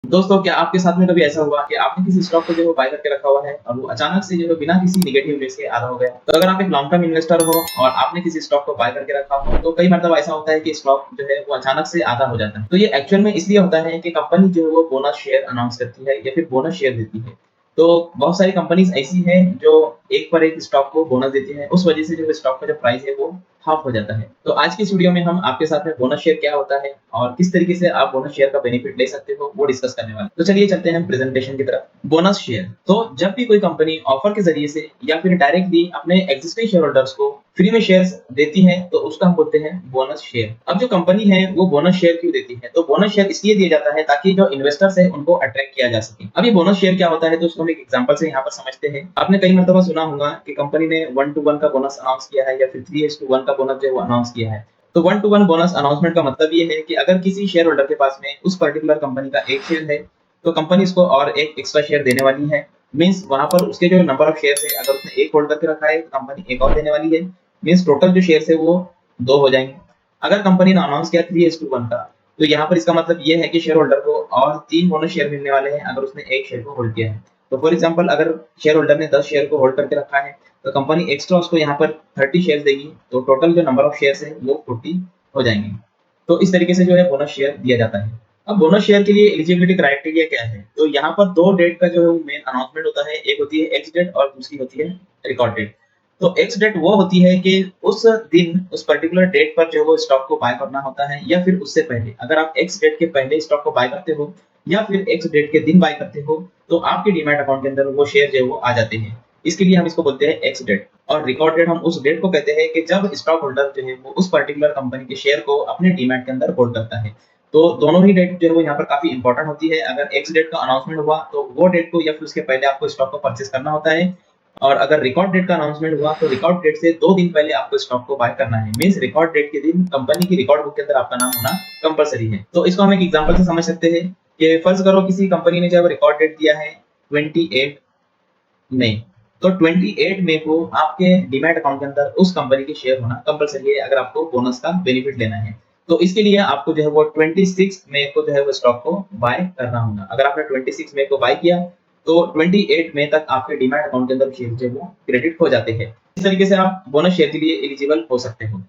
दोस्तों, क्या आपके साथ में कभी ऐसा हुआ कि आपने किसी स्टॉक को जो है बाय करके रखा हुआ है और वो अचानक से जो है बिना किसी नेगेटिव न्यूज़ के आधा हो गया? तो अगर आप एक लॉन्ग टर्म इन्वेस्टर हो और आपने किसी स्टॉक को बाय करके रखा हो, तो कई मतलब ऐसा होता है कि स्टॉक जो है वो अचानक से आधा हो जाता है। तो ये एक्चुअल में इसलिए होता है कि कंपनी जो है वो बोनस शेयर अनाउंस करती है या फिर बोनस शेयर देती है। तो बहुत सारी कंपनीज़ ऐसी हैं जो एक पर एक स्टॉक को बोनस देती हैं, उस वजह से जो है स्टॉक का जो प्राइस है वो हाफ हो जाता है। तो आज की इस वीडियो में हम आपके साथ में बोनस शेयर क्या होता है और किस तरीके से आप बोनस शेयर का बेनिफिट ले सकते हो, वो डिस्कस करने वाले हैं। तो चलिए चलते हैं हम प्रेजेंटेशन की तरफ। बोनस शेयर, तो जब भी कोई कंपनी ऑफर के जरिए से या फिर डायरेक्टली अपने एग्जिस्टिंग शेयर होल्डर्स को फ्री में शेयर्स देती है, तो उसका हम बोलते हैं बोनस शेयर। अब जो कंपनी है वो बोनस शेयर क्यों देती है? तो बोनस शेयर इसलिए दिया जाता है ताकि जो इन्वेस्टर्स है उनको अट्रैक्ट किया जा सके। अब ये बोनस शेयर क्या होता है, तो उसको हम एक एग्जांपल से यहाँ पर समझते हैं। आपने कई मर्तबा सुना होगा कि कंपनी ने 1:1 का बोनस अनाउंस किया है या फिर 3:1 का बोनस जो है वो अनाउंस किया है। तो 1:1 बोनस अनाउंसमेंट का मतलब ये है कि अगर किसी शेयर होल्डर के पास में उस पर्टिकुलर कंपनी का एक शेयर है, तो कंपनी उसको और एक एक्स्ट्रा शेयर देने वाली है। मीन्स वहां पर उसके जो नंबर ऑफ शेयर है, अगर उसने एक होल्ड करके रखा है, तो कंपनी एक और देने वाली है। मीन्स टोटल जो शेयर है वो दो हो जाएंगे। अगर कंपनी ने अनाउंस किया 3:1 का, तो यहाँ पर इसका मतलब ये है कि शेयर होल्डर को और 3 बोनस शेयर मिलने वाले हैं अगर उसने एक शेयर को होल्ड किया है। तो फॉर एग्जाम्पल, अगर शेयर होल्डर ने 10 शेयर को होल्ड करके रखा है, तो कंपनी एक्स्ट्रा उसको यहाँ पर 30 शेयर देगी, तो टोटल जो नंबर ऑफ शेयर है वो 40 हो जाएंगे। तो इस तरीके से जो है बोनस शेयर दिया जाता है। अब बोनस शेयर के लिए एलिजिबिलिटी क्राइटेरिया क्या है? तो यहाँ पर दो डेट का जो है मेन अनाउंसमेंट होता है। एक होती है एक्स डेट और दूसरी होती है रिकॉर्ड डेट। तो एक्स डेट वो होती है कि उस दिन उस पर्टिकुलर डेट पर जो है वो स्टॉक को बाय करना होता है, या फिर उससे पहले। अगर आप एक्स डेट के पहले स्टॉक को बाय करते हो या फिर एक्स डेट के दिन बाय करते हो, तो आपके डीमैट अकाउंट के अंदर वो शेयर जो है वो आ जाते हैं। इसके लिए हम इसको बोलते हैं एक्स डेट। और रिकॉर्ड डेट हम उस डेट को कहते हैं कि जब स्टॉक होल्डर जो है वो उस पर्टिकुलर कंपनी के शेयर को अपने डीमैट के अंदर होल्ड करता है। तो दोनों ही डेट जो है वो यहाँ पर काफी इंपॉर्टेंट होती है। अगर एक्स डेट का अनाउंसमेंट हुआ, तो वो डेट को या फिर उसके पहले आपको स्टॉक को परचेस करना होता है। और अगर रिकॉर्ड डेट का अनाउंसमेंट हुआ, तो रिकॉर्ड डेट से 2 दिन पहले आपको स्टॉक को बाय करना है। मींस रिकॉर्ड डेट के दिन कंपनी की रिकॉर्ड बुक के अंदर आपका नाम होना कंपल्सरी है। तो इसको हम एक एग्जांपल से समझ सकते हैं कि फर्ज करो किसी कंपनी ने जब रिकॉर्ड डेट दिया है 28 मई, तो 28 मई को आपके डीमैट अकाउंट के अंदर उस कंपनी के शेयर होना कंपल्सरी है अगर आपको बोनस का बेनिफिट लेना है। तो इसके लिए आपको जो है वो 26 मई को जो है वो स्टॉक को बाय करना होगा। अगर आपने 26 मई को बाय किया, तो 28 मई तक आपके डीमैट अकाउंट के अंदर शेयर जो है वो क्रेडिट हो जाते हैं। इस तरीके से आप बोनस शेयर के लिए एलिजिबल हो सकते हो।